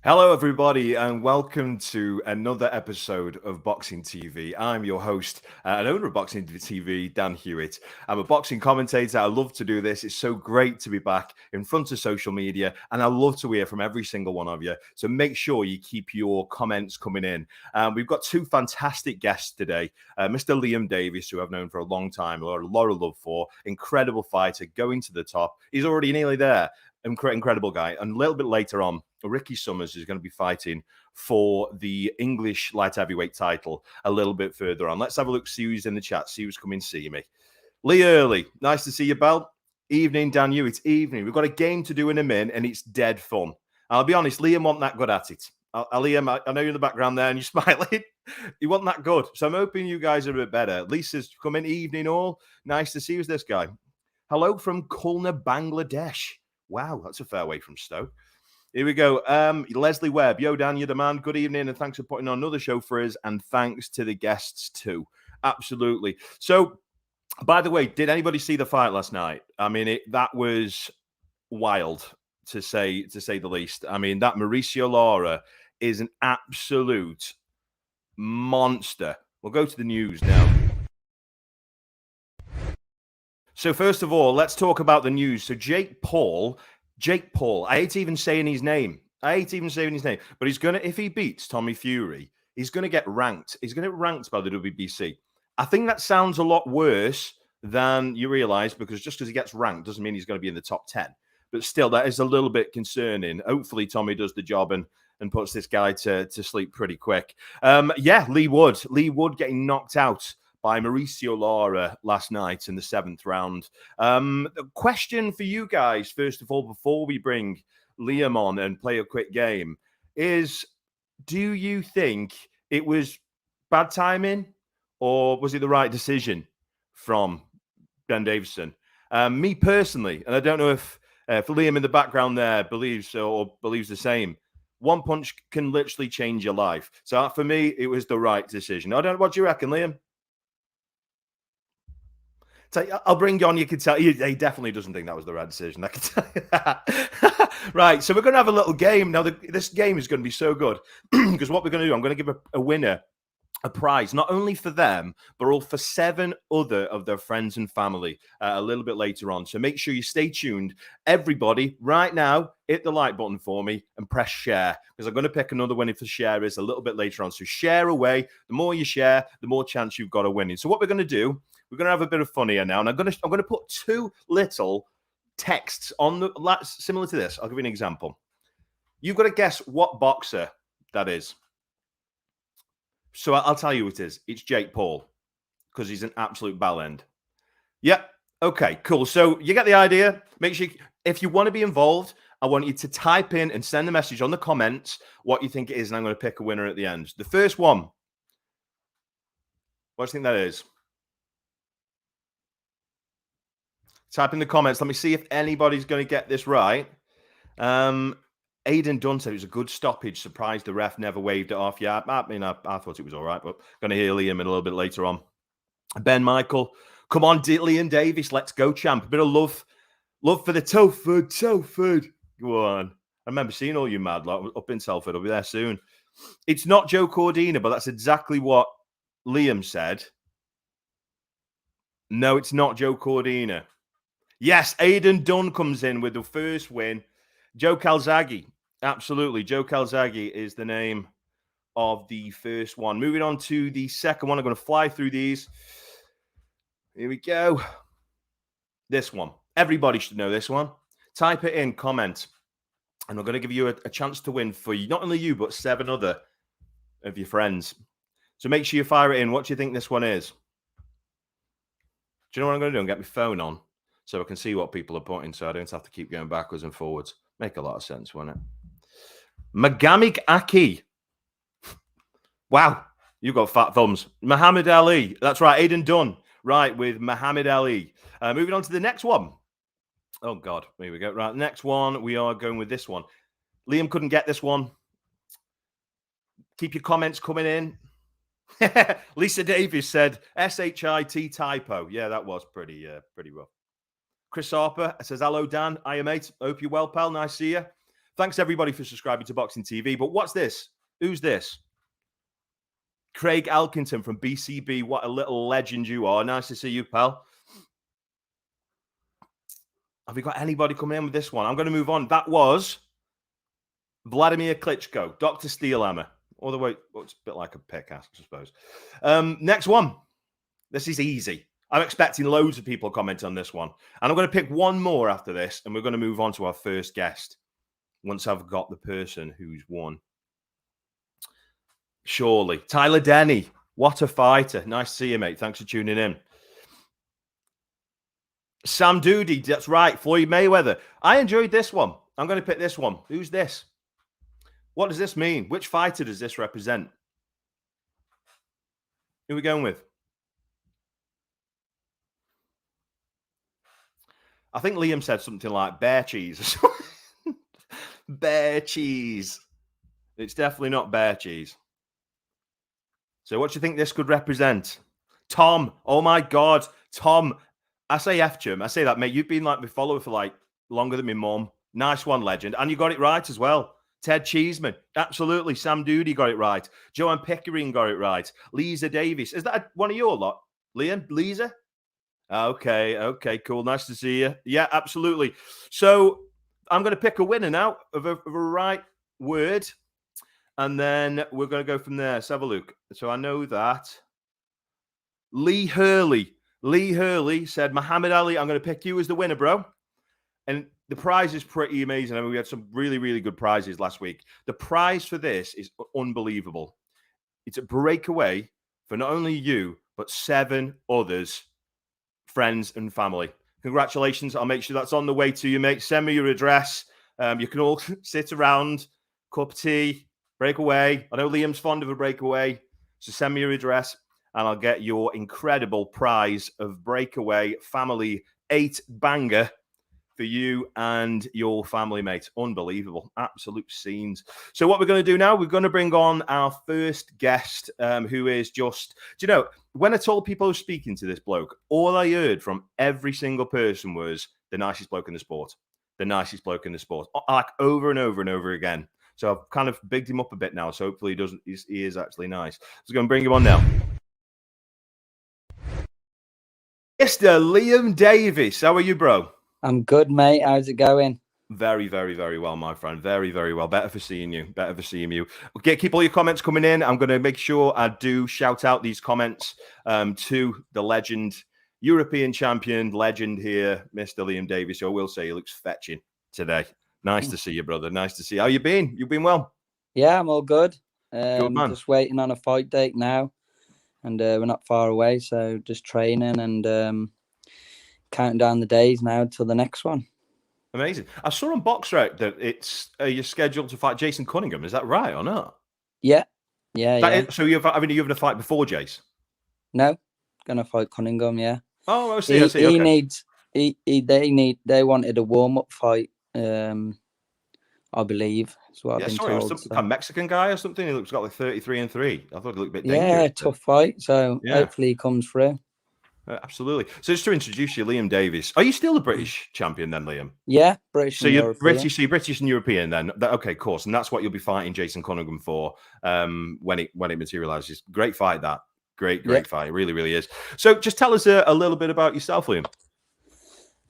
Hello, everybody, and welcome to another episode of Boxing TV. I'm your host and owner of Boxing TV, Dan Hewitt. I'm a boxing commentator. I love to do this. It's so great to be back in front of social media, and I love to hear from every single one of you. So make sure you keep your comments coming in. We've got two fantastic guests today. Mr. Liam Davies, who I've known for a long time, a lot of love for, incredible fighter, going to the top. He's already nearly there. Incredible guy. And a little bit later on, Ricky Summers is going to be fighting for the English light heavyweight title a little bit further on. Let's have a look, see who's in the chat, see who's coming to see me. Lee Early, nice to see you, Bell. Evening, Dan Hewitt, evening. We've got a game to do in a minute, and it's dead fun. I'll be honest, Liam wasn't that good at it. Liam, I know you're in the background there and you're smiling. He wasn't that good. So I'm hoping you guys are a bit better. Lisa's coming, evening all. Nice to see you, this guy. Hello from Khulna, Bangladesh. Wow, that's a fair way from Stoke. Here we go. Leslie Webb. Yo, Dan, you're the man. Good evening, and thanks for putting on another show for us, and thanks to the guests too. Absolutely. So, by the way, did anybody see the fight last night? I mean, that was wild, to say the least. I mean, that Mauricio Lara is an absolute monster. We'll go to the news now. So first of all, let's talk about the news. So Jake Paul, I hate even saying his name. But he's gonna, if he beats Tommy Fury, he's gonna get ranked. He's gonna get ranked by the WBC. I think that sounds a lot worse than you realize, because just because he gets ranked doesn't mean he's going to be in the top 10. But still, that is a little bit concerning. Hopefully, Tommy does the job and puts this guy to sleep pretty quick. Lee Wood getting knocked out by Mauricio Lara last night in the 7th round. Question for you guys, first of all, before we bring Liam on and play a quick game, is do you think it was bad timing or was it the right decision from Ben Davison? Me personally, and I don't know if Liam in the background there believes the same, one punch can literally change your life. So for me, it was the right decision. I don't know. What do you reckon, Liam? So I'll bring you on. You can tell he definitely doesn't think that was the right decision. I can tell you that. Right. So we're going to have a little game now. This game is going to be so good because what we're going to do, I'm going to give a winner a prize, not only for them, but all for 7 other of their friends and family a little bit later on. So make sure you stay tuned. Everybody, right now, hit the like button for me and press share, because I'm going to pick another winner for sharers a little bit later on. So share away. The more you share, the more chance you've got of winning. So what we're going to do, we're going to have a bit of fun here now. And I'm going to put 2 little texts on the similar to this. I'll give you an example. You've got to guess what boxer that is. So I'll tell you who it is. It's Jake Paul, because he's an absolute bell end. Yep. Okay, cool. So you get the idea. Make sure, if you want to be involved, I want you to type in and send a message on the comments what you think it is, and I'm going to pick a winner at the end. The first one. What do you think that is? Type in the comments. Let me see if anybody's going to get this right. Aidan Dunn said it was a good stoppage. Surprised the ref never waved it off. Yeah, I mean, I thought it was all right, but going to hear Liam in a little bit later on. Ben Michael, come on, Liam Davies, let's go, champ. A bit of love for the Telford. Go on. I remember seeing all you mad lot up in Telford. I'll be there soon. It's not Joe Cordina, but that's exactly what Liam said. No, it's not Joe Cordina. Yes, Aidan Dunn comes in with the first win. Joe Calzaghe. Absolutely. Joe Calzaghe is the name of the first one. Moving on to the second one. I'm going to fly through these. Here we go. This one. Everybody should know this one. Type it in, comment. And we're going to give you a chance to win for you, not only you, but 7 other of your friends. So make sure you fire it in. What do you think this one is? Do you know what I'm going to do? I'm going to get my phone on so I can see what people are putting, so I don't have to keep going backwards and forwards. Make a lot of sense, won't it? Magamik Aki. Wow, you've got fat thumbs. Muhammad Ali. That's right, Aidan Dunn. Right, with Muhammad Ali. Moving on to the next one. Oh, God. Here we go. Right, next one. We are going with this one. Liam couldn't get this one. Keep your comments coming in. Lisa Davies said, SHIT typo. Yeah, that was pretty rough. Chris Harper says, hello, Dan. Hiya, mate. Hope you're well, pal. Nice to see you. Thanks everybody for subscribing to Boxing TV. But what's this? Who's this? Craig Elkington from BCB. What a little legend you are. Nice to see you, pal. Have we got anybody coming in with this one? I'm going to move on. That was Vladimir Klitschko, Dr. Steelhammer. Although it's a bit like a pickaxe, I suppose. Next one. This is easy. I'm expecting loads of people comment on this one. And I'm going to pick one more after this, and we're going to move on to our first guest once I've got the person who's won. Surely. Tyler Denny. What a fighter. Nice to see you, mate. Thanks for tuning in. Sam Doody. That's right. Floyd Mayweather. I enjoyed this one. I'm going to pick this one. Who's this? What does this mean? Which fighter does this represent? Who are we going with? I think Liam said something like bear cheese. Bear cheese. It's definitely not bear cheese. So what do you think this could represent? Tom. Oh my God. Tom. I say F-chum. I say that, mate. You've been like my follower for like longer than my mum. Nice one, legend. And you got it right as well. Ted Cheeseman. Absolutely. Sam Doody got it right. Joanne Pickering got it right. Lisa Davies. Is that one of your lot? Liam? Lisa? Okay, cool. Nice to see you. Yeah, absolutely. So I'm going to pick a winner now of a right word. And then we're going to go from there. Let's have a look. So I know that Lee Hurley said, Muhammad Ali, I'm going to pick you as the winner, bro. And the prize is pretty amazing. I mean, we had some really, really good prizes last week. The prize for this is unbelievable. It's a breakaway for not only you, but 7 others, friends and family. Congratulations. I'll make sure that's on the way to you, mate. Send me your address. You can all sit around, cup of tea, breakaway. I know Liam's fond of a breakaway. So send me your address and I'll get your incredible prize of breakaway family 8 banger for you and your family, mate. Unbelievable. Absolute scenes. So what we're going to do now, we're going to bring on our first guest, who is just, do you know, when I told people I was speaking to this bloke, all I heard from every single person was the nicest bloke in the sport. The nicest bloke in the sport. Like over and over and over again. So I've kind of bigged him up a bit now. So hopefully he is actually nice. So I'm going to bring him on now. Mr. Liam Davies. How are you, bro? I'm good, mate. How's it going? Very, very, very well, my friend. Very, very well. Better for seeing you. Okay, keep all your comments coming in. I'm going to make sure I do shout out these comments to the legend, European champion, legend here, Mr. Liam Davies. So I will say he looks fetching today. Nice to see you, brother. Nice to see you. How you been? You been well? Yeah, I'm all good. Good, man. Just waiting on a fight date now. And we're not far away, so just training and counting down the days now till the next one. Amazing. I saw on BoxRec that it's you're scheduled to fight Jason Cunningham. Is that right or not? Yeah. So you're having a fight before Jace? No, gonna fight Cunningham. Yeah. Oh, I see. They wanted a warm up fight. I believe that's what I've been told. Some Mexican guy or something. He looks got like 33-3. I thought he looked a bit dangerous. Yeah, tough fight. So hopefully he comes through. Absolutely. So just to introduce you, Liam Davies. Are you still a British champion then, Liam? Yeah, British. So you're British. So you're British and European then. Okay, of course. And that's what you'll be fighting Jason Cunningham for when it materializes. Great fight, that. Great fight. It really, really is. So just tell us a little bit about yourself, Liam.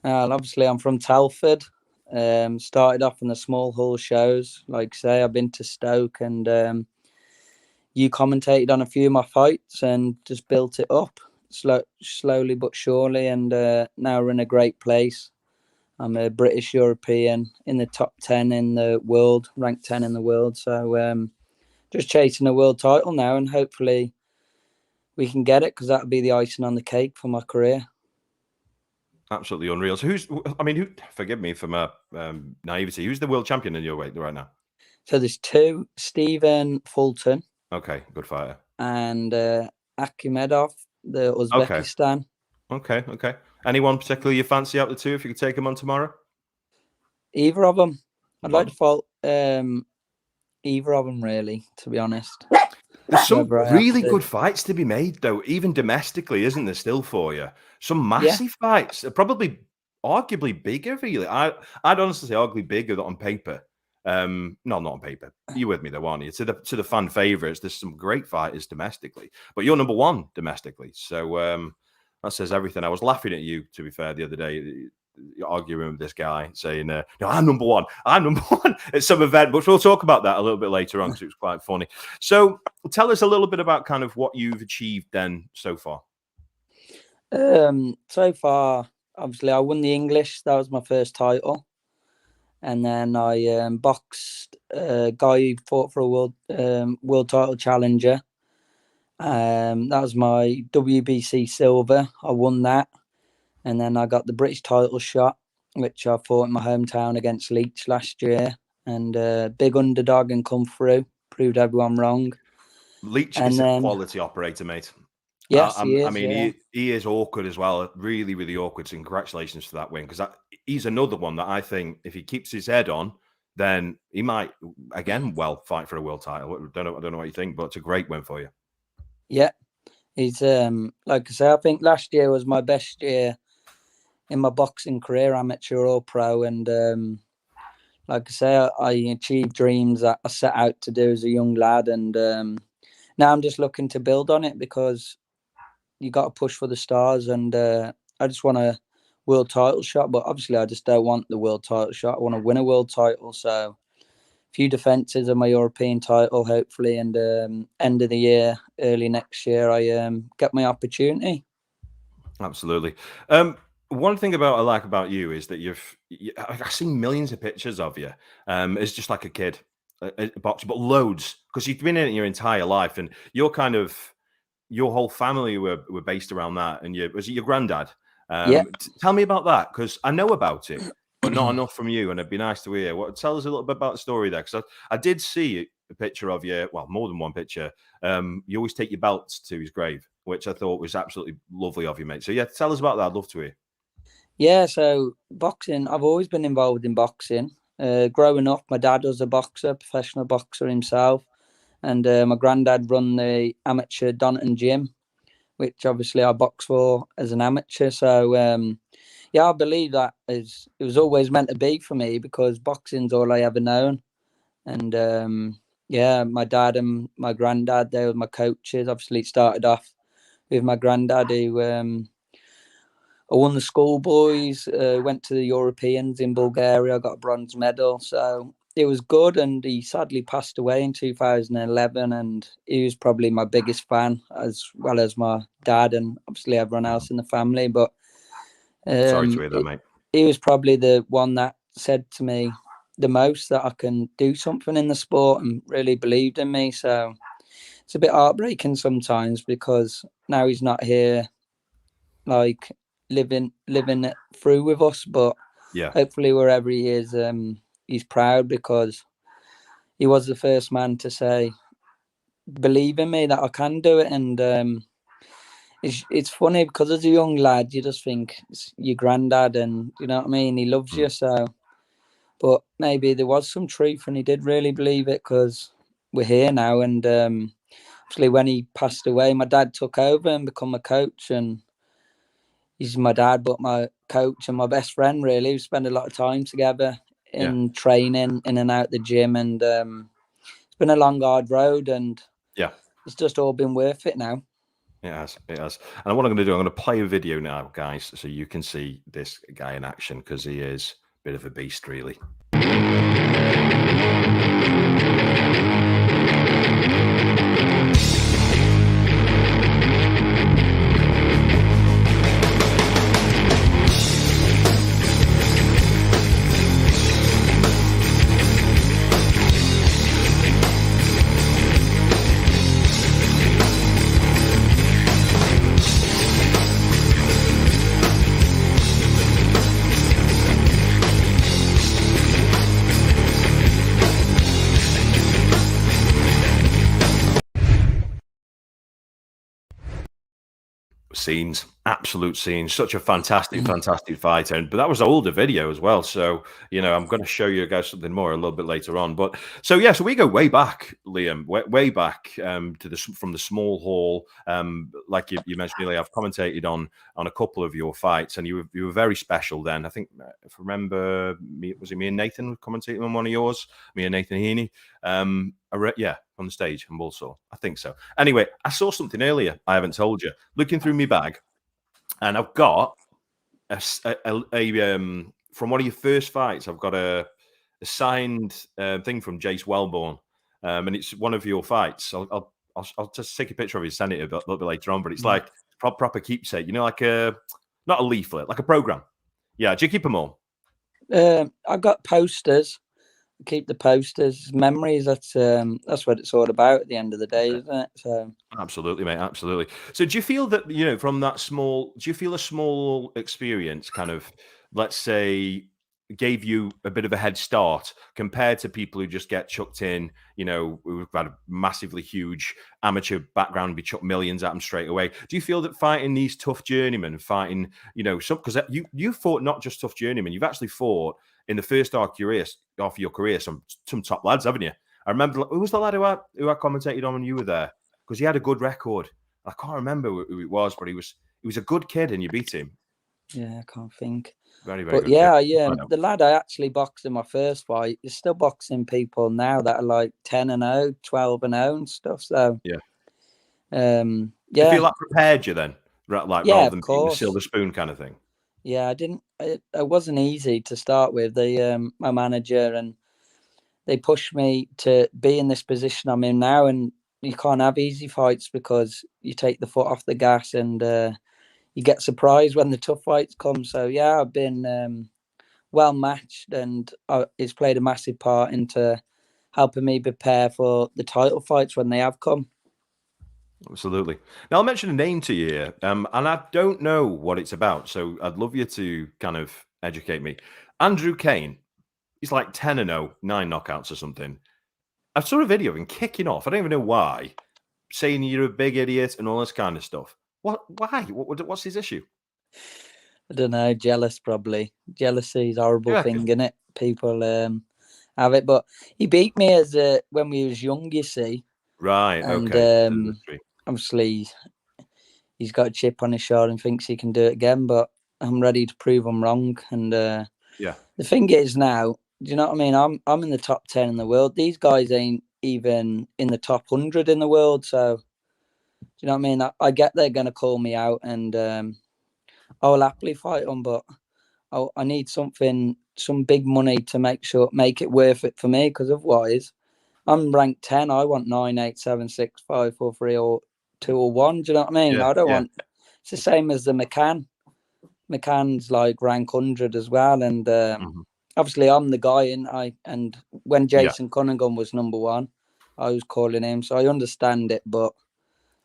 Obviously, I'm from Telford. Started off in the small hall shows. Like say, I've been to Stoke and you commentated on a few of my fights and just built it up slowly but surely. And now we're in a great place. I'm a British European in the top 10 in the world, ranked 10 in the world. So just chasing a world title now, and hopefully we can get it, because that'll be the icing on the cake for my career. Absolutely unreal. So forgive me for my naivety, who's the world champion in your weight right now? So there's 2, Stephen Fulton. Okay, good fighter. And Akhmedov, the Uzbekistan. Okay. Anyone particularly you fancy out the 2 if you could take them on tomorrow? Either of them. I'd like to fight either of them, really, to be honest. There's some really good fights to be made, though, even domestically, isn't there, still for you? Some massive fights, probably arguably bigger for you. I'd honestly say arguably bigger on paper No, not on paper. You're with me though, aren't you? To the fan favourites, there's some great fighters domestically, but you're number one domestically. So that says everything. I was laughing at you, to be fair, the other day, arguing with this guy saying, "No, I'm number one. I'm number one" at some event. But we'll talk about that a little bit later on because it was quite funny. So tell us a little bit about kind of what you've achieved then so far. So far, obviously, I won the English. That was my first title. And then I boxed a guy who fought for a world title challenger. That was my WBC silver. I won that. And then I got the British title shot, which I fought in my hometown against Leach last year. And big underdog and come through, proved everyone wrong. Leach is a quality operator, mate. Yes, he is. He is awkward as well. Really, really awkward. So congratulations for that win, because he's another one that I think if he keeps his head on, then he might again fight for a world title. I don't know what you think, but it's a great win for you. Yeah, he's like I say, I think last year was my best year in my boxing career, amateur or pro, and like I say, I achieved dreams that I set out to do as a young lad, and now I'm just looking to build on it because you got to push for the stars, and I just want a world title shot, but obviously I just don't want the world title shot. I want to win a world title, so a few defences of my European title, hopefully, and end of the year, early next year, I get my opportunity. Absolutely. One thing I like about you is that I've seen millions of pictures of you as just like a kid, a boxer, but loads, because you've been in it your entire life, and you're kind of, your whole family were based around that, and was it your granddad? Yeah. Tell me about that, because I know about it, but not enough from you, and it'd be nice to hear. Tell us a little bit about the story there, because I did see a picture of you, well, more than one picture. You always take your belts to his grave, which I thought was absolutely lovely of you, mate. So yeah, tell us about that. I'd love to hear. Yeah, so boxing, I've always been involved in boxing. Growing up, my dad was a boxer, professional boxer himself. And my granddad run the amateur Donington gym, which obviously I box for as an amateur. So, yeah, I believe that it was always meant to be for me, because boxing's all I ever known. And, yeah, my dad and my granddad, they were my coaches. Obviously, it started off with my granddad, who I won the schoolboys, went to the Europeans in Bulgaria, I got a bronze medal. So it was good, and he sadly passed away in 2011, and he was probably my biggest fan, as well as my dad and obviously everyone else in the family. But sorry to hear that, mate. He was probably the one that said to me the most that I can do something in the sport, and really believed in me. So it's a bit heartbreaking sometimes, because now he's not here, like living it through with us. But yeah, hopefully wherever he is, he's proud, because he was the first man to say, believe in me that I can do it. And it's funny, because as a young lad, you just think it's your granddad, and you know what I mean, he loves you. So, but maybe there was some truth, and he did really believe it, because we're here now. And actually, when he passed away, my dad took over and become a coach, and he's my dad, but my coach and my best friend, really. We spend a lot of time together in training, in and out the gym, and it's been a long, hard road, and it's just all been worth it now. It has. And what I'm going to do, I'm going to play a video now, guys, so you can see this guy in action, because he is a bit of a beast, really. scenes. Such a fantastic fight. But that was an older video as well. So, I'm going to show you guys something more a little bit later on. But so we go way back, Liam, way back from the small hall. Like you mentioned earlier, I've commentated on a couple of your fights, and you were very special then. I think, if I remember, was it me and Nathan commentating on one of yours? Me and Nathan Heaney. On the stage in Walsall. I think so. Anyway, I saw something earlier. I haven't told you. Looking through my bag, and I've got a from one of your first fights. I've got a signed thing from Jace Wellborn, and it's one of your fights. I'll just take a picture of it and send it a little bit later on. But it's like proper keepsake. Like not a leaflet, like a program. Yeah, do you keep them all? I've got posters. Keep the posters, memories. That's what it's all about at the end of the day, isn't it? So absolutely, mate, absolutely. So do you feel that from that do you feel a small experience kind of, let's say, gave you a bit of a head start compared to people who just get chucked in, who've had a massively huge amateur background, be chucked millions at them straight away? Do you feel that fighting these tough journeymen, fighting, because you fought not just tough journeymen, you've actually fought in the first half of your career some top lads, haven't you? I remember, who was the lad who I commentated on when you were there? Because he had a good record. I can't remember who it was, but he was a good kid, and you beat him. Yeah, I can't think. Very, very but good. Yeah, the lad I actually boxed in my first fight is still boxing people now that are like 10-0, 12-0 and stuff. So yeah. Do you feel that prepared you then, like rather than being a silver spoon kind of thing? Yeah, I didn't. It wasn't easy to start with. My manager and they pushed me to be in this position I'm in now, and you can't have easy fights because you take the foot off the gas and you get surprised when the tough fights come. So yeah, I've been well matched, and it's played a massive part into helping me prepare for the title fights when they have come. Absolutely. Now, I'll mention a name to you here, and I don't know what it's about, so I'd love you to kind of educate me. Andrew Kane, he's like 10-0, 9 knockouts or something. I saw a video of him kicking off. I don't even know why, saying you're a big idiot and all this kind of stuff. What? Why? What's his issue? I don't know. Jealous, probably. Jealousy is a horrible thing, isn't it? People have it, but he beat me when we was young, you see. Right. And okay. Obviously, he's got a chip on his shoulder and thinks he can do it again. But I'm ready to prove him wrong. And yeah, the thing is now, do you know what I mean? I'm in the top 10 in the world. These guys ain't even in the top 100 in the world. So, do you know what I mean? I get they're going to call me out, and I'll happily fight them, but I need some big money to make it worth it for me, because otherwise I'm ranked 10. I want 9, 8, 7, 6, 5, 4, 3, or 2 or 1. Do you know what I mean? I don't want. It's the same as the McCann. McCann's like rank 100 as well, and obviously I'm the guy and when Jason Cunningham was number 1, I was calling him, so I understand it, but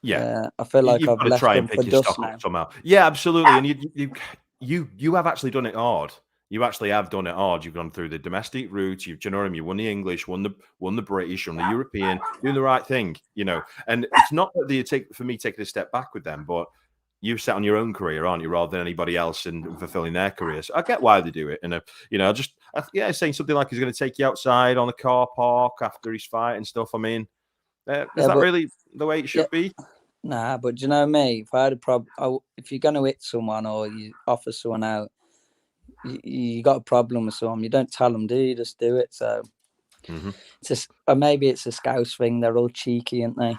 I feel like I've left him for dust now. Somehow. Yeah, absolutely, and you have actually done it hard. You actually have done it hard. You've gone through the domestic route. Do you know what I mean? You won the English, won the British, won the European, doing the right thing. And it's not that you taking a step back with them, but you've set on your own career, aren't you, rather than anybody else in fulfilling their careers. So I get why they do it. And, saying something like he's going to take you outside on the car park after his fight and stuff. I mean, is that really the way it should be? Nah, but do you know me? If I had a problem, if you're going to hit someone or you offer someone out, you got a problem with someone, you don't tell them, do you? Just do it. So it's just, or maybe it's a Scouse thing. They're all cheeky, aren't they?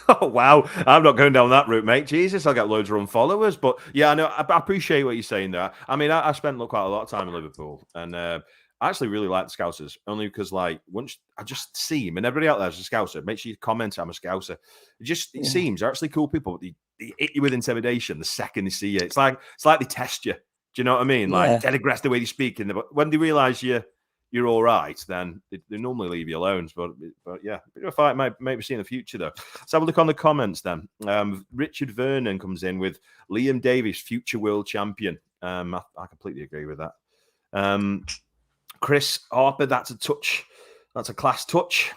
Oh, wow. I'm not going down that route, mate. Jesus, I'll get loads of unfollowers. But yeah, I know. I appreciate what you're saying there. I mean, I spent quite a lot of time in Liverpool, and I actually really like the Scousers, only because once I just see them, and everybody out there's a Scouser. Make sure you comment I'm a Scouser. It seems they're actually cool people, but they hit you with intimidation the second they see you. It's like they test you. Do you know what I mean? Like dead aggressive the way they speak, but when they realise you're all right, then they normally leave you alone. But yeah, a bit of a fight might be seen in the future, though. Let's have a look on the comments then. Richard Vernon comes in with Liam Davies, future world champion. I completely agree with that. Chris Harper, that's a touch. That's a class touch.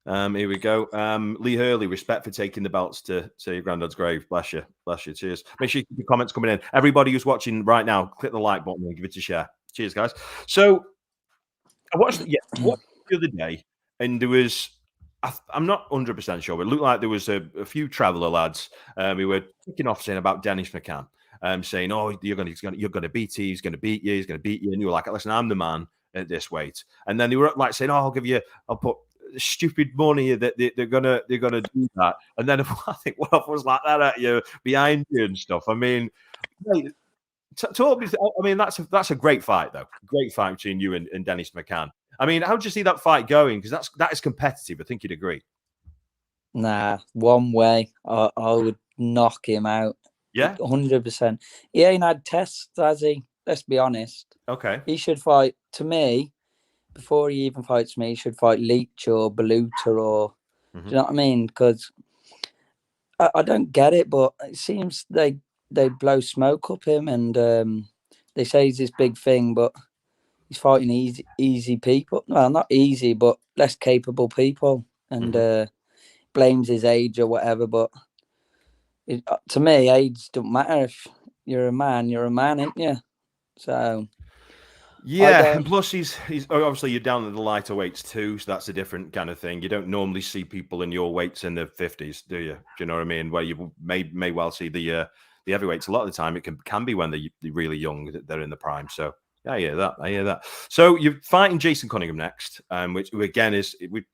Here we go. Lee Hurley, respect for taking the belts to your granddad's grave. Bless you. Bless you. Cheers. Make sure you keep your comments coming in. Everybody who's watching right now, click the like button and give it a share. Cheers, guys. So I watched the other day, and there was, I'm not 100% sure, but it looked like there was a few traveller lads who were kicking off saying about Dennis McCann, saying, "Oh, you're going to beat him. He's going to beat you. He's going to beat you." And you were like, "Listen, I'm the man at this weight." And then they were like saying, "Oh, I'll put stupid money that they're gonna do that." And then I think one of us like that at you behind you and stuff. I mean, mate, I mean, that's a great fight, though. Great fight between you and Dennis McCann. I mean, how do you see that fight going? Because that is competitive. I think you'd agree. Nah, one way. I would knock him out. Yeah, 100%. He ain't had tests, has he? Let's be honest. Okay. He should fight. To me, before he even fights me, he should fight Leach or Baluta or. Do you know what I mean? Because I don't get it, but it seems they blow smoke up him, and they say he's this big thing, but he's fighting easy people. Well, not easy, but less capable people, and blames his age or whatever. But to me, age don't matter. If you're a man, ain't you? So yeah, and plus he's obviously you're down at the lighter weights too, so that's a different kind of thing. You don't normally see people in your weights in their 50s, do you? Do you know what I mean? Where you may well see the heavyweights. A lot of the time, it can be when they're really young, they're in the prime. So yeah, I hear that. So you're fighting Jason Cunningham next, which again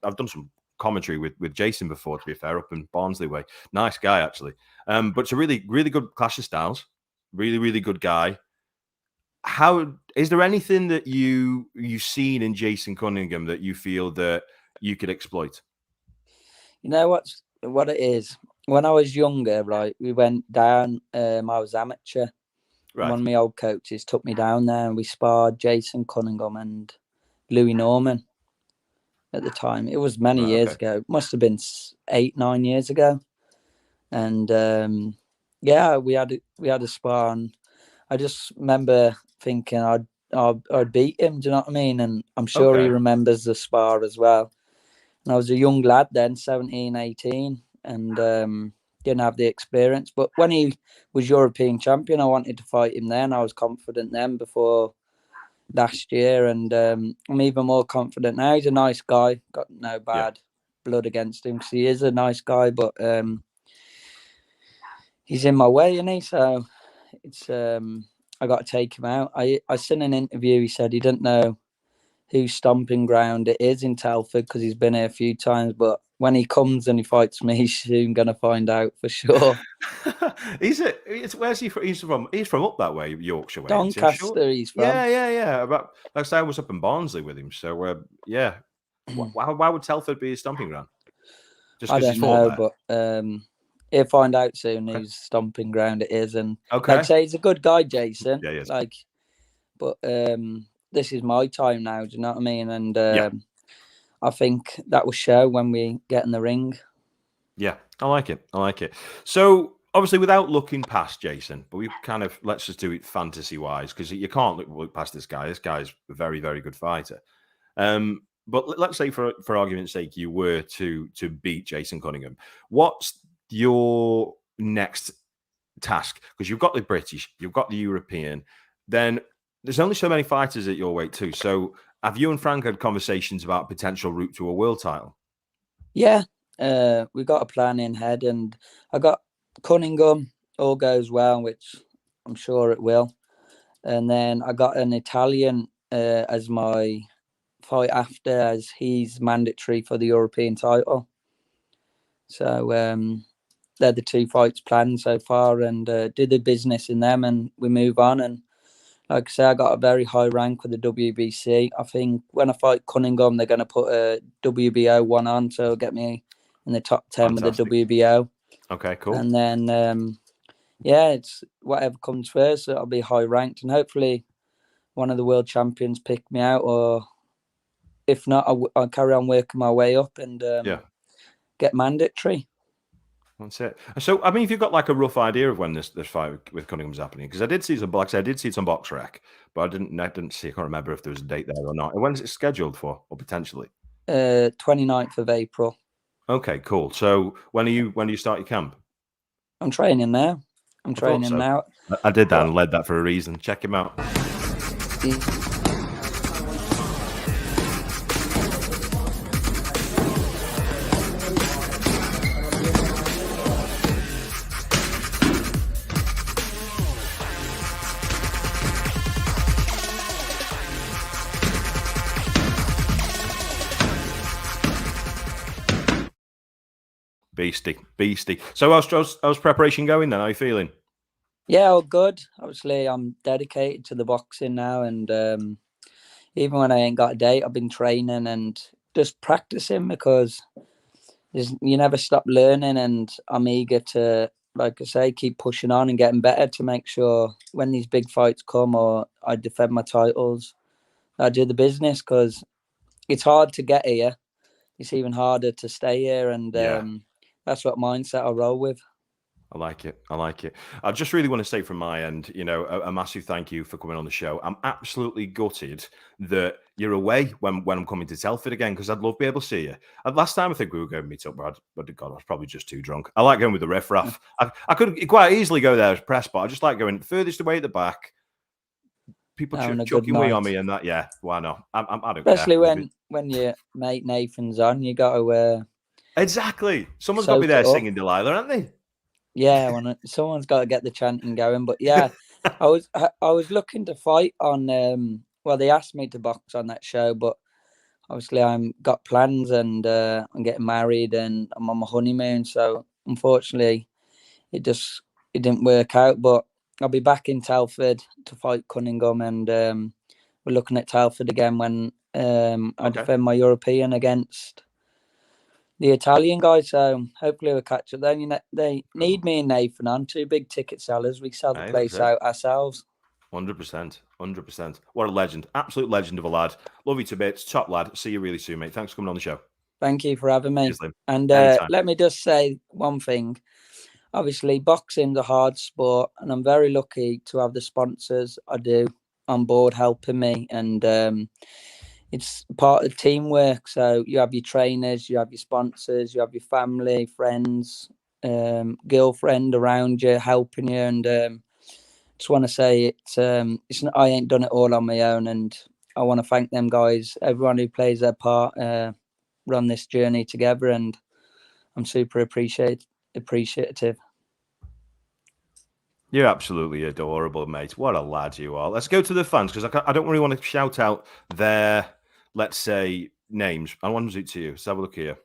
I've done some commentary with Jason before, to be fair, up in Barnsley way. Nice guy actually, but it's a really good clash of styles. Really good guy. How is there anything that you've seen in Jason Cunningham that you feel that you could exploit? You know what it is? When I was younger, right, we went down. I was amateur. Right. One of my old coaches took me down there, and we sparred Jason Cunningham and Louis Norman. At the time, it was many years ago. It must have been 8-9 years ago. And yeah, we had a spar, and I just remember thinking I'd beat him. Do you know what I mean? And I'm sure he remembers the spar as well. And I was a young lad then, 17, 18, and didn't have the experience. But when he was European champion, I wanted to fight him then. I was confident then before last year, and I'm even more confident now. He's a nice guy, got no bad blood against him because he is a nice guy, but he's in my way, isn't he? So it's I got to take him out. I seen an interview. He said he didn't know whose stomping ground it is in Telford because he's been here a few times, but when he comes and he fights me, he's soon gonna find out for sure. Where's he from? He's from up that way, Yorkshire way. Doncaster, he's from. Yeah. But like I say, I was up in Barnsley with him, so yeah. Why would Telford be his stomping ground? Just I don't know, but he'll find out soon whose stomping ground it is. And like I say, he's a good guy, Jason. Yeah, he is. But this is my time now. Do you know what I mean? And I think that will show when we get in the ring. Yeah, I like it. So obviously, without looking past Jason, but we kind of let's just do it fantasy wise because you can't look past this guy. This guy's a very good fighter. But let's say for argument's sake, you were to beat Jason Cunningham. What's your next task? Because you've got the British, you've got the European. Then there's only so many fighters at your weight too. So have you and Frank had conversations about potential route to a world title? Yeah, we got a plan in head, and I got Cunningham. All goes well, which I'm sure it will. And then I got an Italian as my fight after, as he's mandatory for the European title. So they're the two fights planned so far, and do the business in them, and we move on. And like I say, I got a very high rank with the WBC. I think when I fight Cunningham, they're going to put a WBO one on, so it'll get me in the top 10 with the WBO. Okay, cool. And then it's whatever comes first. So I'll be high ranked, and hopefully one of the world champions pick me out, or if not, I'll carry on working my way up and get mandatory. That's it. So, I mean, if you've got like a rough idea of when this fight with Cunningham's happening, because I did see some, like I said, I did see it on Box Rec, but I didn't see. I can't remember if there was a date there or not. And when is it scheduled for, or potentially? 29th of April. Okay, cool. So when do you start your camp? I'm training now. I'm I thought training so. now. I did that But and led that for a reason. Check him out. Beastie, beastie. So how's preparation going then? How are you feeling? yeah, all good. Obviously, I'm dedicated to the boxing now, and even when I ain't got a date, I've been training and just practicing because you never stop learning, and I'm eager to, like I say, keep pushing on and getting better to make sure when these big fights come or I defend my titles, I do the business because it's hard to get here. It's even harder to stay here, and Yeah. that's what mindset I roll with. I like it. I like it. I just really want to say from my end, a massive thank you for coming on the show. I'm absolutely gutted that you're away when I'm coming to Telford again because I'd love to be able to see you. Last time I think we were going to meet up, but God, I was probably just too drunk. I like going with the riffraff. I could quite easily go there as press, but I just like going furthest away at the back. People Having a good chucking away on night, me and that. Yeah, why not? I don't care. especially when your mate Nathan's on, you got to Exactly. Someone's got to be soak there it up. singing Delilah, haven't they? Yeah, someone's got to get the chanting going. But yeah, I was looking to fight on. Well, they asked me to box on that show, but obviously I'm got plans and I'm getting married and I'm on my honeymoon. So unfortunately, it didn't work out. But I'll be back in Telford to fight Cunningham, and we're looking at Telford again when I Okay. defend my European against the Italian guy. So hopefully we'll catch up then. They need me and Nathan on, two big ticket sellers. We sell the Hey, that's place it. out ourselves. 100%. 100%. What a legend. Absolute legend of a lad. Love you to bits. Top lad. See you really soon, mate. Thanks for coming on the show. Thank you for having me. Cheers, Liam. And Anytime. let me just say one thing. Obviously, boxing's a hard sport, and I'm very lucky to have the sponsors I do on board helping me. And it's part of teamwork. So you have your trainers, you have your sponsors, you have your family, friends, girlfriend around you helping you. And just want to say it's not, I ain't done it all on my own, and I want to thank them guys, everyone who plays their part, run this journey together, and I'm super appreciative. You're absolutely adorable, mate. What a lad you are. Let's go to the fans because I don't really want to shout out their, let's say, names. I want to it to you. Let's have a look here.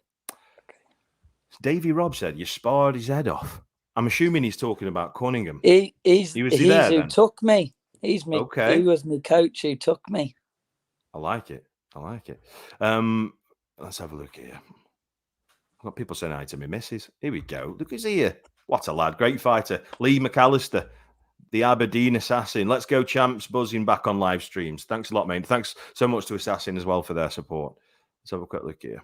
Davy Robb said you sparred his head off. I'm assuming he's talking about Cunningham. He's Was he there who then? took me. He's me. He Okay. was my coach who took me. I like it. I like it. Let's have a look here. I've got people saying hi to me, missus. Here we go. Look who's here. What a lad. Great fighter. Lee McAllister, the Aberdeen Assassin. Let's go, champs. Buzzing back on live streams. Thanks a lot, mate. Thanks so much to Assassin as well for their support. Let's have a quick look here.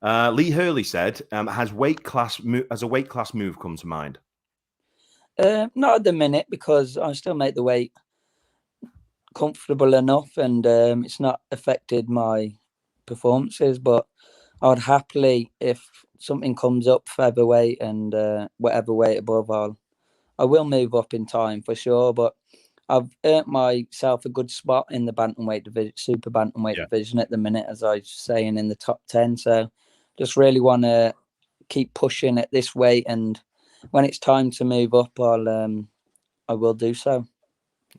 Lee Hurley said, has a weight class move come to mind? Not at the minute because I still make the weight comfortable enough, and it's not affected my performances. But I'd happily, if something comes up featherweight and whatever weight above, I will move up in time for sure. But I've earned myself a good spot in the bantamweight division, super bantamweight division at the minute, as I was saying, in the top 10. So just really want to keep pushing at this weight, and when it's time to move up, I will do so.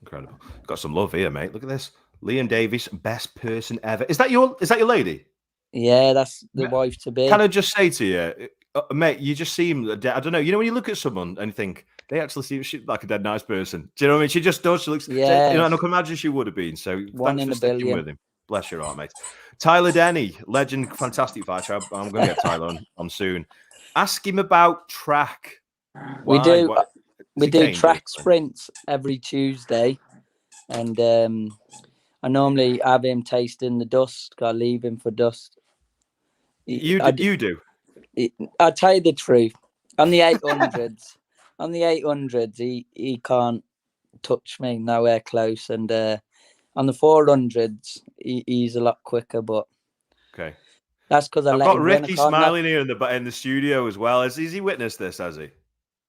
Incredible. Got some love here, mate. Look at this. Liam Davies, best person ever. Is that your lady? Yeah, that's the wife to be. Can I just say to you, mate, you just seem, I don't know, when you look at someone and you think, they actually seem like a dead nice person. Do you know what I mean? She just does. She looks, Yeah, and I can imagine she would have been. So one thanks in for a sticking billion. with him. Bless your heart, mate. Tyler Denny, legend, fantastic fighter. I'm going to get Tyler on soon. Ask him about track. We Why? do. What? We do track sprints every Tuesday, and I normally have him tasting the dust. I leave him for dust. You do. I'll tell you the truth. On the 800s, he can't touch me, nowhere close. And on the 400s, he's a lot quicker. But Okay. That's because I I've let got him win. Ricky smiling here in the studio as well. Has he witnessed this? Has he?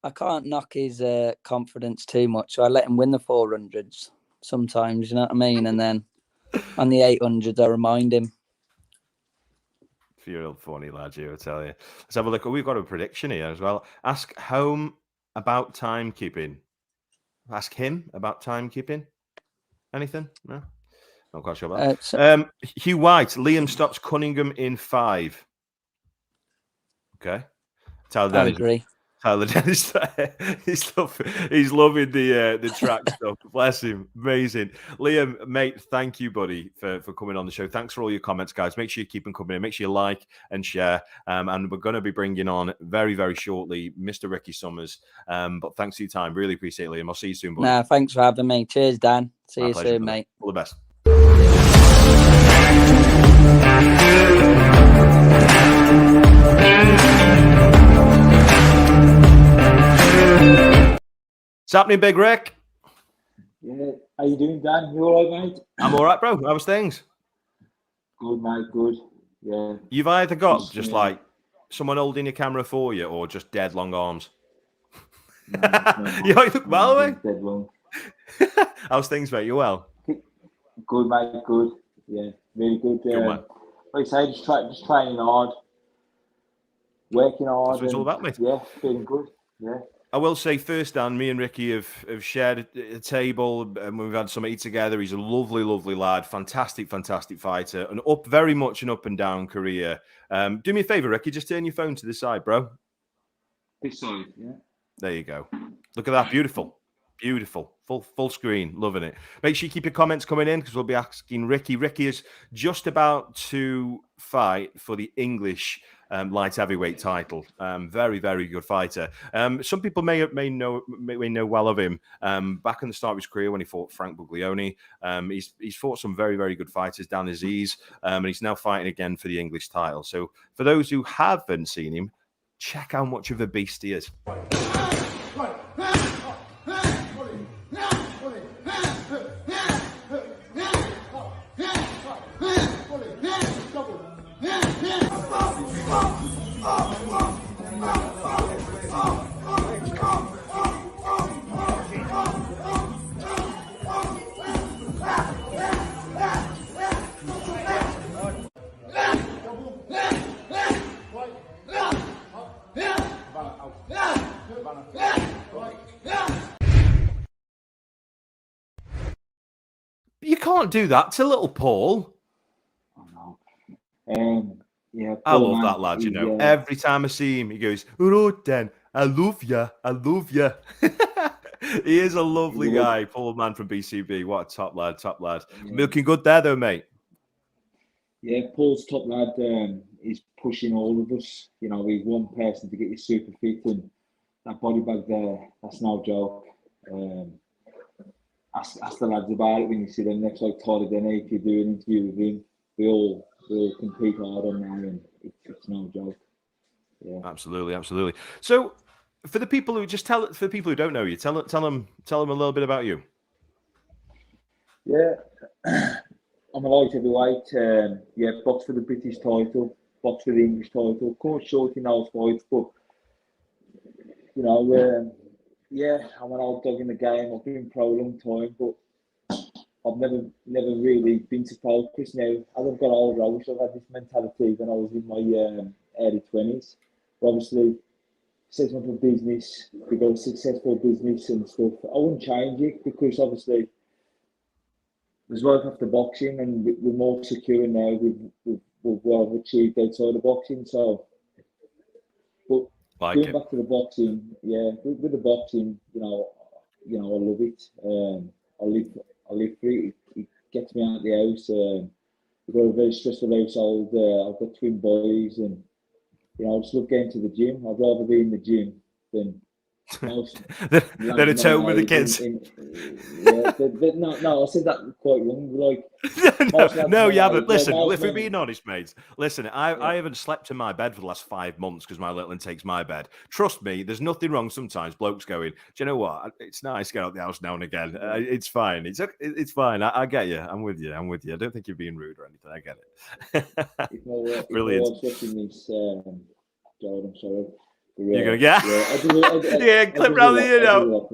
I can't knock his confidence too much, so I let him win the 400s sometimes. You know what I mean? And then on the 800s, I remind him. You're a funny lad, you, I tell you. Let's have a look. We've got a prediction here as well. Ask home about timekeeping. Ask him about timekeeping. Anything? No? Not quite sure about that. Hugh White, Liam stops Cunningham in 5. Okay. I agree. Tyler Dennis, he's loving the track stuff. Bless him, amazing. Liam, mate, thank you, buddy, for coming on the show. Thanks for all your comments, guys. Make sure you keep them coming in. Make sure you like and share. And we're going to be bringing on very, very shortly Mr. Ricky Summers. But thanks for your time. Really appreciate it, Liam. I'll see you soon, buddy. Nah, thanks for having me. Cheers, Dan. See My you pleasure, soon, brother. mate. All the best. What's happening, Big Rick? Yeah, how you doing, Dan? You all right, mate? I'm all right, bro. How's things? Good, mate. Good. Yeah. You've either got just like someone holding your camera for you, or just dead long arms. No, you look well away. Dead long. How's things, mate? You well? Good, mate. Good. Yeah, really good. Good, man. Like I say, just training hard, working hard. That's what it's all about, mate. Yeah, feeling good. Yeah. I will say first, Dan, me and Ricky have shared a table and we've had some eat together. He's a lovely, lovely lad, fantastic fighter, and very much an up and down career. Do me a favour, Ricky, just turn your phone to the side, bro. This side, yeah. There you go. Look at that, beautiful, full screen, loving it. Make sure you keep your comments coming in because we'll be asking Ricky. Ricky is just about to fight for the English light heavyweight title. Very, very good fighter. Some people may know well of him. Back in the start of his career when he fought Frank Buglioni, he's fought some very, very good fighters, Davies, and he's now fighting again for the English title. So for those who haven't seen him, check how much of a beast he is. You can't do that to little Paul. Oh, no. Yeah, I love that lad, you know. Every time I see him, he goes, "Right then, I love ya. He is a lovely guy, Paul man from BCB. What a top lad. Yeah. Looking good there, though, mate. Yeah, Paul's top lad. He's pushing all of us. You know, he's one person to get you super fit, and that body bag there, that's no joke. Ask the lads about it when you see them next, like Tyler Denny. If you do an interview with him, we all compete hard on there, and it's no joke. Yeah, absolutely. So, for the people who for the people who don't know you, tell them a little bit about you. Yeah, I'm a light heavyweight. Yeah, box for the British title, box for the English title. Of course, short in those fights, but you know, yeah, I'm an old dog in the game. I've been pro a long time, but I've never really been to focus. Now, as I've got older, I wish I've had this mentality when I was in my early 20s. But obviously, successful business, we got a successful business and stuff. I wouldn't change it because obviously there's work after boxing, and we're more secure now with what I've achieved outside of boxing. So, but going back to the boxing, yeah, with the boxing, you know, I love it. I live free. It gets me out of the house. We've got a very stressful household. I've got twin boys, and you know, I just love getting to the gym. I'd rather be in the gym than most They're at home with the kids. No, I said that quite wrong. Like most lads no, my you age, haven't. Listen, most if we're men- being honest, mates, listen, I haven't slept in my bed for the last 5 months because my little one takes my bed. Trust me, there's nothing wrong sometimes. Blokes going, do you know what? It's nice to get out the house now and again. It's fine. It's fine. I get you. I'm with you. I don't think you're being rude or anything. I get it. if my Brilliant. wife's watching this, God, I'm sorry. But, You're going, yeah. Yeah, clip round the ear now.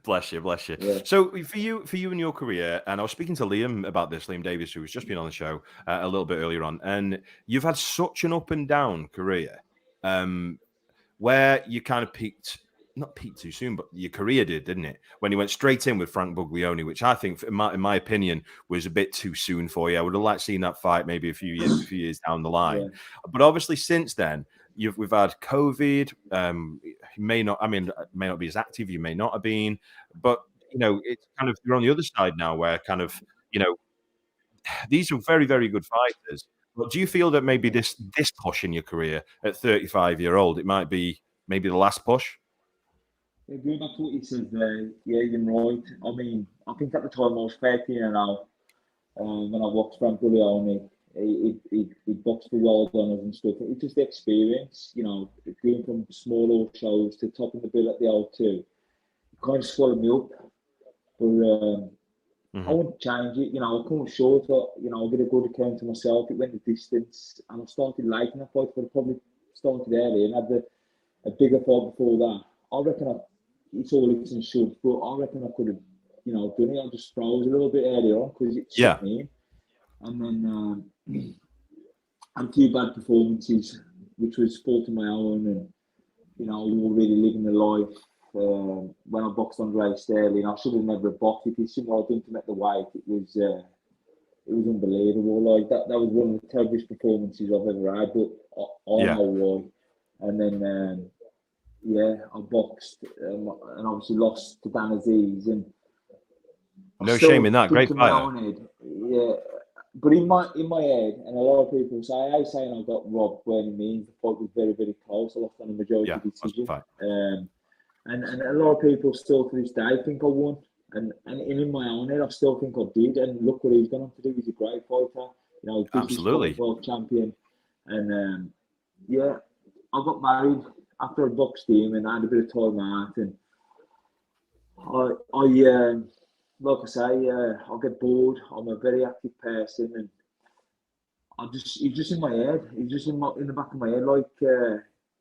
Bless you. Yeah. So for you and your career, and I was speaking to Liam about this, Liam Davies, who was just been on the show a little bit earlier on, and you've had such an up and down career, where you kind of not peaked too soon, but your career didn't it? When you went straight in with Frank Buglioni, which I think, in my opinion, was a bit too soon for you. I would have liked seeing that fight maybe a few years down the line. Yeah. But obviously, since then, we've had COVID. You may not be as active. You may not have been, but it's kind of you're on the other side now, where kind of these are very, very good fighters. But do you feel that maybe this push in your career at 35-year-old, it might be maybe the last push? Yeah, going back to what you said there, yeah, you're right. I mean, I think at the time I was 13 and now, when I watched Frank Buglioni, he boxed for world honours and stuff. It's just the experience, going from small shows to topping the bill at the O2. It kind of swallowed me up. But I wouldn't change it. I come short. I get a good account of myself. It went the distance, and I started liking that fight. But I probably started early and had a bigger fight before that. I reckon it's all it's and should, but I reckon I could have, done it. I just froze a little bit earlier on because it set me in. And then had a few bad performances, which was fault of my own, and we were really living the life. When I boxed Andre Sterling, I should have never boxed. If he's somewhere I done to make the weight, it was unbelievable. Like that was one of the terriblest performances I've ever had. But I know why. And then I boxed and obviously lost to Davies, and no shame in that. Great fighter. Yeah, but in my head, and a lot of people say, I saying I got robbed when it means the fight was very, very close. I lost on a majority decision. And a lot of people still to this day think I won. And in my own head, I still think I did. And look what he's gone on to do. He's a great fighter. Absolutely. World champion. And I got married after I boxed him, and I had a bit of time out. And I like I say, I get bored. I'm a very active person, and he's just in my head. He's just in the back of my head. Like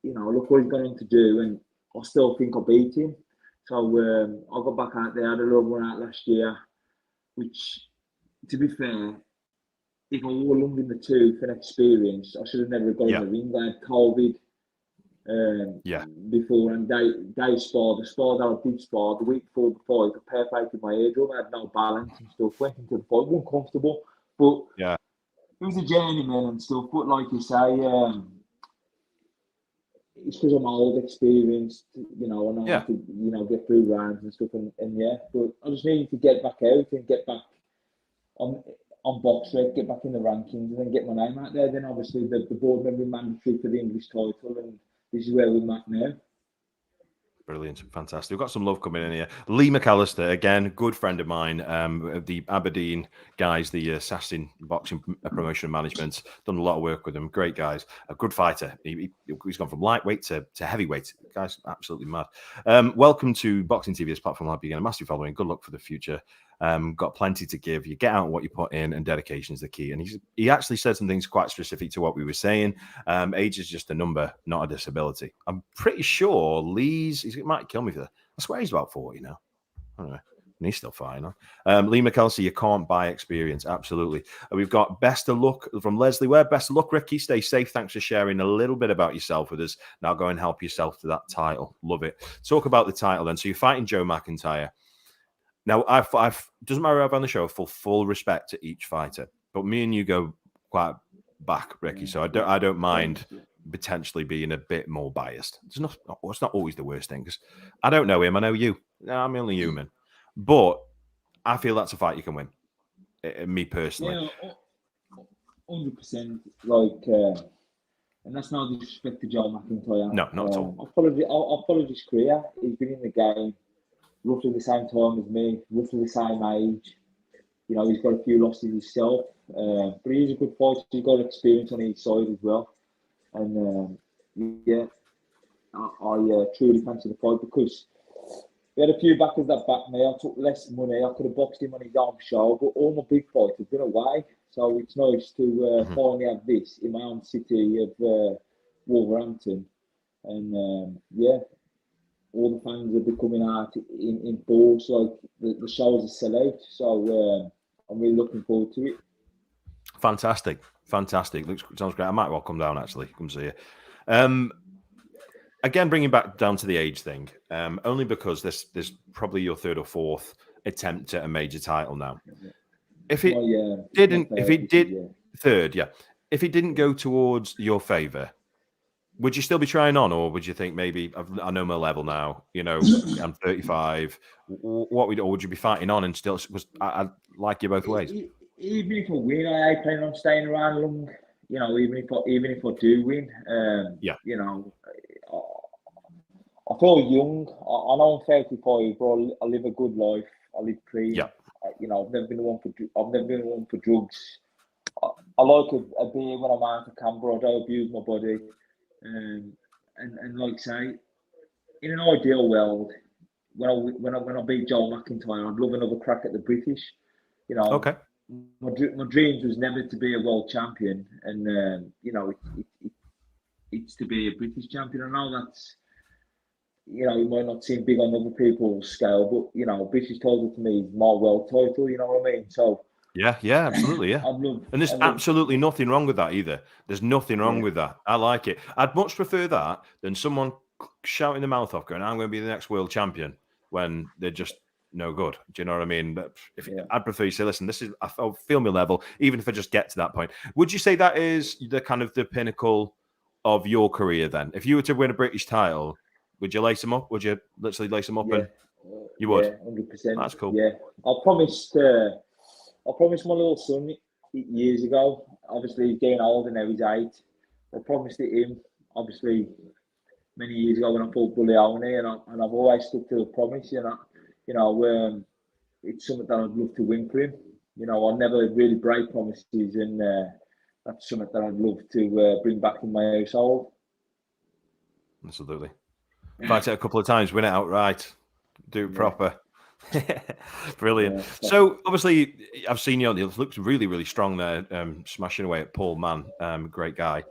look what he's gone on to do, and I still think I beat him. So I got back out there. I had a little run out last year, which, to be fair, if I were long in the tooth and experience, I should have never got in the ring. I had COVID before, and they sparred. The spar that I did spar the week before the fight, I perforated my eardrum. I had no balance and stuff. Went into the fight, wasn't comfortable, but it was a journeyman and stuff. But like you say, it's because I'm old, experienced, and I have to, get through rounds and stuff, and but I just needed to get back out and get back on BoxRec, get back in the rankings, and then get my name out there. Then obviously the board member mandatory for the English title, and this is where we're at now. Brilliant. Fantastic. We've got some love coming in here. Lee McAllister, again, good friend of mine, the Aberdeen guys, the Assassin Boxing Promotion Management. Done a lot of work with them. Great guys. A good fighter. He's gone from lightweight to heavyweight. Guys, absolutely mad. Welcome to Boxing TV, this platform I'll be getting a massive following. Good luck for the future. Got plenty to give. You get out what you put in, and dedication is the key. And he actually said some things quite specific to what we were saying. Age is just a number, not a disability. I'm pretty sure he might kill me for that. I swear he's about 40 now. I don't know. And he's still fine. Huh? Lee McKelsey, you can't buy experience. Absolutely. We've got best of luck from Leslie Ware. Best of luck, Ricky. Stay safe. Thanks for sharing a little bit about yourself with us. Now go and help yourself to that title. Love it. Talk about the title then. So you're fighting Joe McIntyre. Now, I've doesn't matter who on the show, full respect to each fighter. But me and you go quite back, Ricky. So I don't mind potentially being a bit more biased. It's not always the worst thing, because I don't know him. I know you. I'm only human. But I feel that's a fight you can win. Me personally. Yeah, 100%. Like and that's no disrespect to Joe McIntyre. No, not at all. I've followed his career. He's been in the game roughly the same time as me, roughly the same age. You know, he's got a few losses himself, but he's a good fighter. He's got experience on each side as well. And yeah, I truly fancy the fight because we had a few backers that backed me. I took less money. I could have boxed him on his own show, but all my big fights have been away. So it's nice to finally have this in my own city of Wolverhampton. And yeah, all the fans are becoming out in force. Like the shows are sell out. So I'm really looking forward to it. Fantastic. Sounds great. I might well come down, actually. Come see you. Again, bringing back down to the age thing, only because this probably your third or fourth attempt at a major title now. If it third, yeah. If it didn't go towards your favour, would you still be trying on, or would you think maybe I know my level now? You know, I'm 35. Or would you be fighting on and still? I like you both ways. Even if I win, I ain't planning on staying around long. You know, even if I do win, you know, I feel young. I know I'm 35, but I live a good life. I live clean. Yeah. You know, I've never been one for drugs. I like a beer when I'm out of camera. I don't abuse my body. And like say, in an ideal world, when I beat Joel McIntyre, I'd love another crack at the British. You know, okay. My dreams was never to be a world champion, and you know, it's to be a British champion. I know that's, you know, it might not seem big on other people's scale, but you know, British title to me is my world title. You know what I mean? So yeah, absolutely, yeah. And there's absolutely nothing wrong with that either. There's nothing wrong with that. I like it. I'd much prefer that than someone shouting their mouth off, going, "I'm going to be the next world champion," when they're just no good. Do you know what I mean? But I'd prefer you say, "Listen, this is I feel my level," even if I just get to that point. Would you say that is the kind of the pinnacle of your career? Then, if you were to win a British title, would you lace them up? Would you literally lace them up? And you would? 100%. That's cool. Yeah, I promised my little son years ago. Obviously, he's getting older now. He's 8. I promised it him. Obviously, many years ago when I fought Bullioni, and I've always stuck to the promise. You know, it's something that I'd love to win for him. You know, I never really break promises, and that's something that I'd love to bring back in my household. Absolutely. Fight it a couple of times, win it outright, do it proper. Brilliant. Yeah, so obviously, I've seen you on it. Looks really, really strong there, smashing away at Paul Mann. Great guy.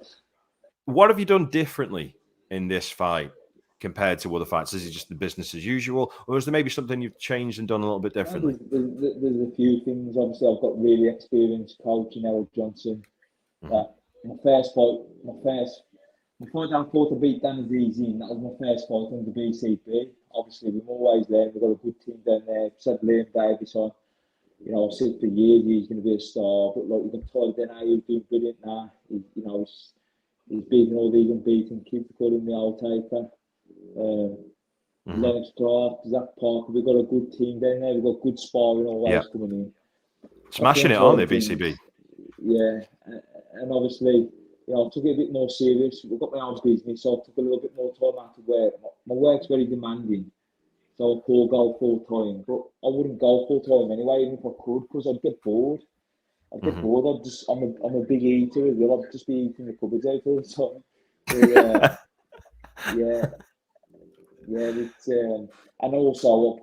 What have you done differently in this fight compared to other fights? Is it just the business as usual, or is there maybe something you've changed and done a little bit differently? There's a few things. Obviously, I've got really experienced coach in Errol Johnson. My first fight that I fought to beat Davies in, that was my first fight under BCB. Obviously, we're always there. We've got a good team down there. Said Liam Davies on. You know, I've said for years he's going to be a star. But like, you've got Todd Denay, who's doing brilliant now. He's beating all these unbeaten kids. We call him the old taker. Lawrence Clark, Zach Parker. We've got a good team down there. We've got good sparring always coming in. Smashing it, aren't they, BCB? Yeah, and obviously, you know, I took it a bit more serious. We've got my own business, so I took a little bit more time out of work. My work's very demanding, so I could go full time. But I wouldn't go full time anyway, even if I could, because I'd get bored. I'm a big eater as well. I'd just be eating the cupboards out all the time. It's and also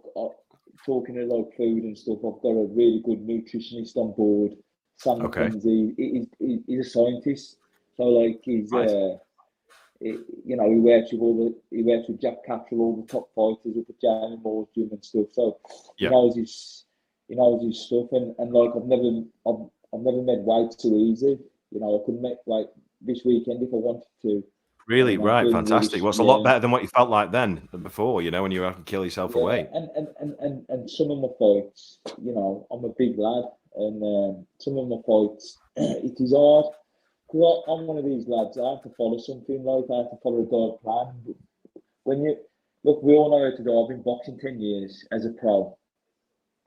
talking about food and stuff. I've got a really good nutritionist on board. Sam McKenzie. He's a scientist. So like he's you know, he works with Jack Cattrall, all the top fighters up at Jamie Moore's gym and stuff. So he knows his stuff, and like I've never made weight too easy. You know, I could make like this weekend if I wanted to. Really, right, fantastic. Really, well, it's a lot better than what you felt like then before, you know, when you were having to kill yourself away. And some of my fights, you know, I'm a big lad, and some of my fights, it is hard. Because I'm one of these lads, I have to follow something, like I have to follow a guide plan. When you look, we all know how to do. I've been boxing 10 years as a pro.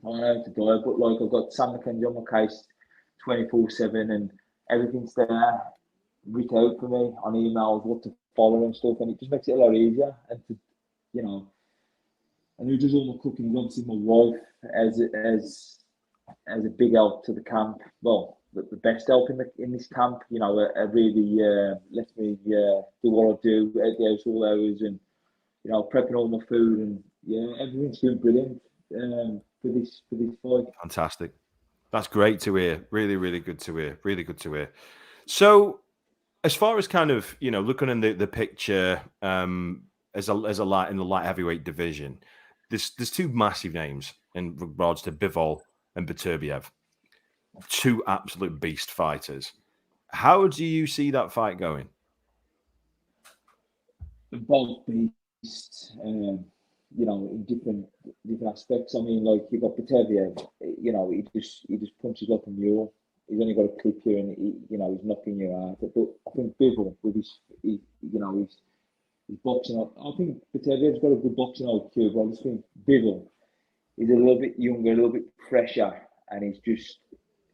I know how to do it, but like I've got Sam McKenzie on my case 24/7, and everything's there. written out for me on emails what to follow and stuff, and it just makes it a lot easier. And to, you know, and who does all my cooking is obviously my wife as a big help to the camp. Well, the best help in this camp. You know, really lets me do what I do at the house all hours, and you know, prepping all my food, and yeah, everything's been brilliant for this fight. Fantastic. That's great to hear. Really, really good to hear. Really good to hear. So, as far as kind of, you know, looking in the picture as a light in the light heavyweight division, there's two massive names in regards to Bivol and Beterbiev, two absolute beast fighters. How do you see that fight going? Both beasts, you know, in different aspects. I mean, like you got Beterbiev, you know, he just punches like a mule. He's only got a clip here, and you know, he's knocking you out. But I think Bivol with his boxing. I think Beterbiev's got a good boxing IQ, but I just think Bivol is a little bit younger, a little bit fresher, and he's just,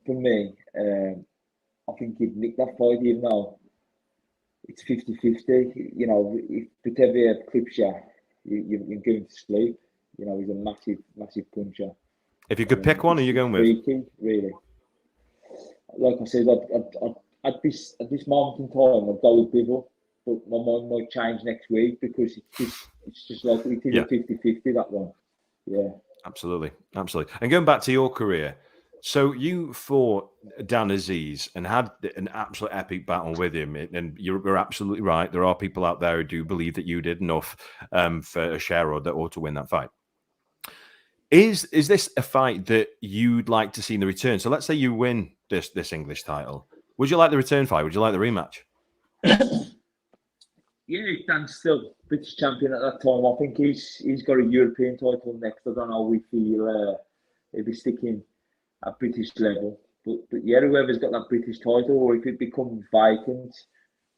for me, I think he'd nick that fight even though it's 50-50. You know, if Beterbiev clips you, you're going to sleep. You know, he's a massive puncher. If you could pick one, who are you going with? Freaky, really. Like I said, at this moment in time, I'd go with Bivol, but my mind might change next week because it's just like it is a 50-50, that one. Yeah. Absolutely. And going back to your career, so you fought Dan Aziz and had an absolute epic battle with him, and you're absolutely right. There are people out there who do believe that you did enough for a share or to win that fight. Is this a fight that you'd like to see in the return? So let's say you win this English title. Would you like the return fight? Would you like the rematch? Yeah, Dan's still British champion at that time. I think he's got a European title next. I don't know if he'll be sticking at British level. But yeah, whoever's got that British title, or if it becomes vacant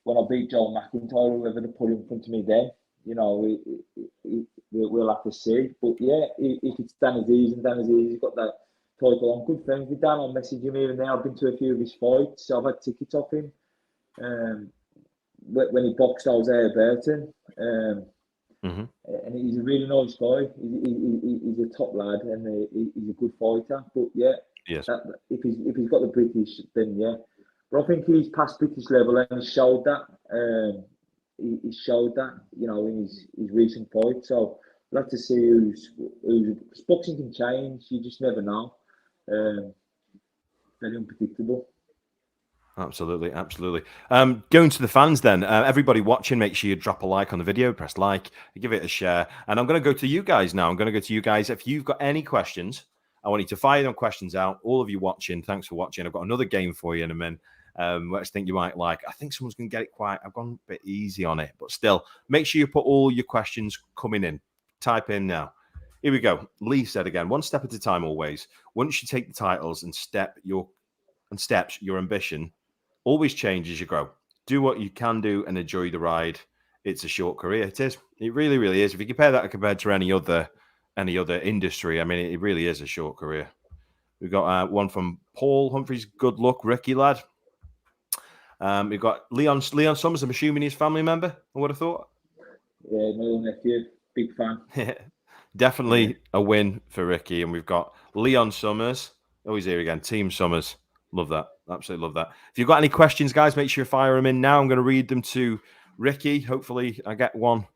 when I beat Joel McIntyre, whoever to put in front of me then, you know, we'll have to see. But yeah, if it's Dan Aziz and Dan Aziz has got that title, I'm good friends with Dan. I'll message him even now. I've been to a few of his fights. I've had tickets off him. When he boxed Isaiah Burton, and he's a really nice guy. He's a top lad, and he's a good fighter. But yeah, yes, if he's got the British, then yeah. But I think he's past British level, and he showed that. He showed that, you know, in his recent fight. So I'd like to see who's boxing can change. You just never know. Very unpredictable. Absolutely. Going to the fans then. Everybody watching, make sure you drop a like on the video, press like, give it a share. And I'm going to go to you guys now. If you've got any questions, I want you to fire them questions out. All of you watching, thanks for watching. I've got another game for you in a minute. Which I think you might like. I think someone's going to get it quite. I've gone a bit easy on it, but still, make sure you put all your questions coming in. Type in now. Here we go. Lee said again, one step at a time always. Once you take the titles and steps, your ambition always change as you grow. Do what you can do and enjoy the ride. It's a short career. It is. It really, really is. If you compare that compared to any other industry, I mean, it really is a short career. We've got one from Paul Humphreys. Good luck, Ricky lad. We've got Leon Summers. I'm assuming he's a family member. I would have thought. Yeah, my little nephew, big fan. Definitely a win for Ricky. And we've got Leon Summers. Oh, he's here again. Team Summers. Love that. Absolutely love that. If you've got any questions, guys, make sure you fire them in now. I'm going to read them to Ricky. Hopefully I get one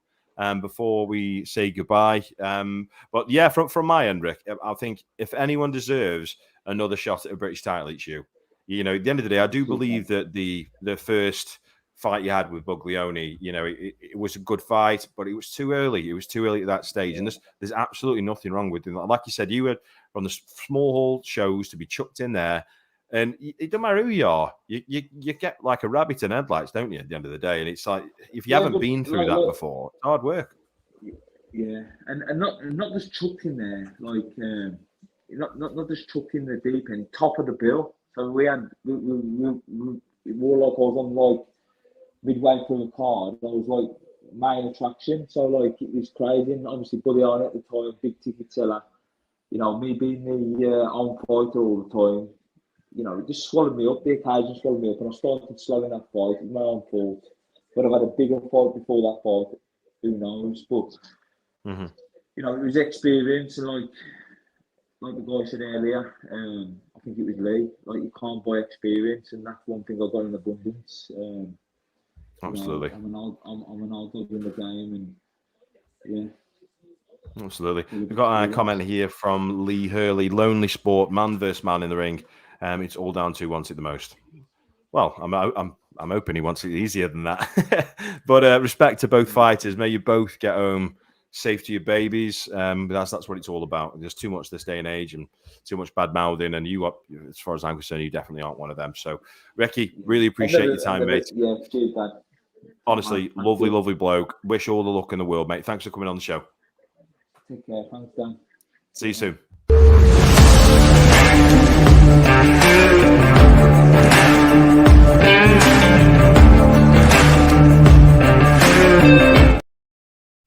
before we say goodbye. But yeah, from my end, Rick, I think if anyone deserves another shot at a British title, it's you. You know, at the end of the day, I do believe that the first fight you had with Buglioni, you know, it was a good fight, but it was too early. It was too early at that stage. And there's absolutely nothing wrong with it. Like you said, you were on the small hall shows to be chucked in there. And it don't matter who you are, you get like a rabbit in headlights, don't you, at the end of the day? And it's like, if you haven't been through that before, it's hard work. Yeah, and not just chucked in there, like not just chucked in the deep end, top of the bill. So we were like, I was on like midway through the card. I was like main attraction. So like it was crazy. And obviously Buddy on at the time, big ticket seller. You know, me being the on fighter all the time. you know, it just swallowed me up. The occasion swallowed me up, and I started slowing that fight. It's my own fault. But I've had a bigger fight before that fight. Who knows? But you know, it was experience, and like the guy said earlier, I think it was Lee. Like, you can't buy experience, and that's one thing I got in abundance. Absolutely. You know, I'm an old dog in the game, and yeah. Absolutely. We've got a comment here from Lee Hurley. Lonely sport, man versus man in the ring. It's all down to who wants it the most. Well, I'm hoping he wants it easier than that. But respect to both fighters. May you both get home safe to your babies. That's what it's all about. There's too much this day and age, and too much bad mouthing. And you, as far as I'm concerned, you definitely aren't one of them. So, Ricky, really appreciate your time, mate. Yeah, cheers, Dan. Honestly, lovely bloke. Wish all the luck in the world, mate. Thanks for coming on the show. Take care. Thanks, Dan. See you soon.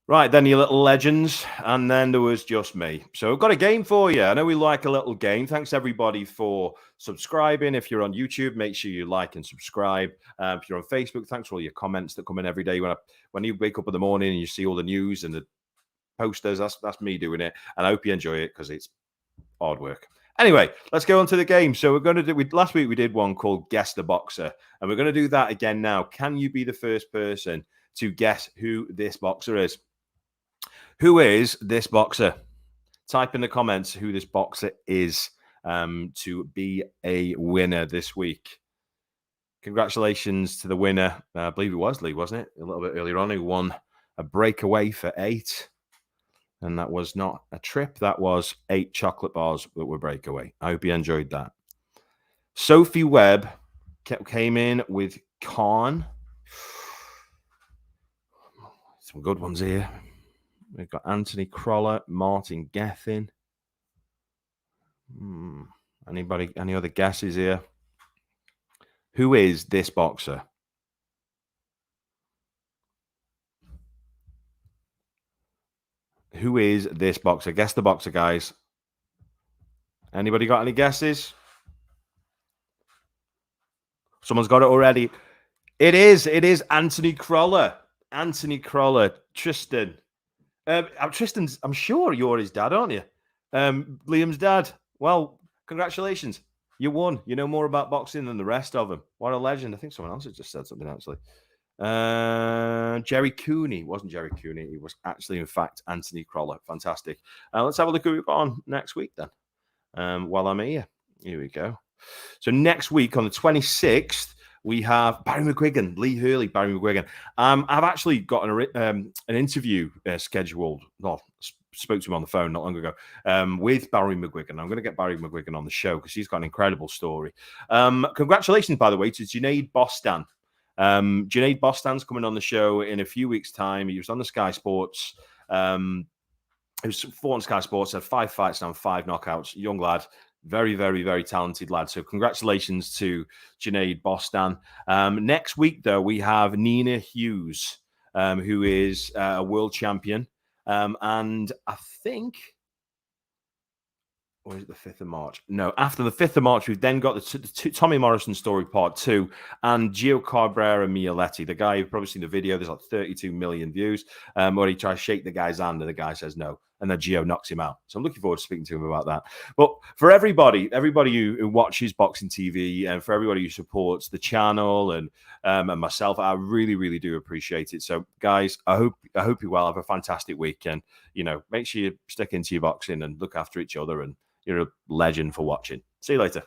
Right, then your little legends, and then there was just me. So I've got a game for you. I know we like a little game. Thanks, everybody, for subscribing. If you're on YouTube, make sure you like and subscribe. If you're on Facebook, thanks for all your comments that come in every day. When you wake up in the morning and you see all the news and the posters, that's me doing it. And I hope you enjoy it, because it's hard work. Anyway, let's go on to the game. So we're going to do, last week we did one called Guess the Boxer, and we're going to do that again now. Can you be the first person to guess who this boxer is? Who is this boxer? Type in the comments who this boxer is to be a winner this week. Congratulations to the winner. I believe it was Lee, wasn't it? A little bit earlier on, who won a breakaway for 8. And that was not a trip. That was 8 chocolate bars that were breakaway. I hope you enjoyed that. Sophie Webb came in with Khan. Some good ones here. We've got Anthony Croller, Martin Gethin. Any other guesses here? Who is this boxer? Who is this boxer? Guess the boxer, guys. Anybody got any guesses? Someone's got it already. It is Anthony Croller. Anthony Croller. Tristan. Tristan's, I'm sure you're his dad, aren't you? Liam's dad. Well, congratulations. You won. You know more about boxing than the rest of them. What a legend. I think someone else has just said something, actually. Jerry Cooney. It wasn't Jerry Cooney. It was actually, in fact, Anthony Croller. Fantastic. Let's have a look who we've got on next week, then. While I'm here. Here we go. So next week, on the 26th, we have Barry McGuigan, Lee Hurley, Barry McGuigan. I've actually got an interview scheduled. Well, spoke to him on the phone not long ago with Barry McGuigan. I'm going to get Barry McGuigan on the show because he's got an incredible story. Congratulations, by the way, to Junaid Bostan. Junaid Bostan's coming on the show in a few weeks' time. He was on the Sky Sports. He was fought on Sky Sports, had 5 fights now, 5 knockouts. Young lad. Very, very, very talented lad. So congratulations to Junaid Bostan. Next week, though, we have Nina Hughes, who is a world champion. And I think, or is it the 5th of March? No, after the 5th of March, we've then got the Tommy Morrison story part 2 and Gio Cabrera Mieletti, the guy, you've probably seen the video, there's like 32 million views, where he tries to shake the guy's hand and the guy says no. And then Gio knocks him out. So I'm looking forward to speaking to him about that. But for everybody who watches boxing TV and for everybody who supports the channel and myself, I really, really do appreciate it. So guys, I hope you well. Have a fantastic week. And, you know, make sure you stick into your boxing and look after each other. And you're a legend for watching. See you later.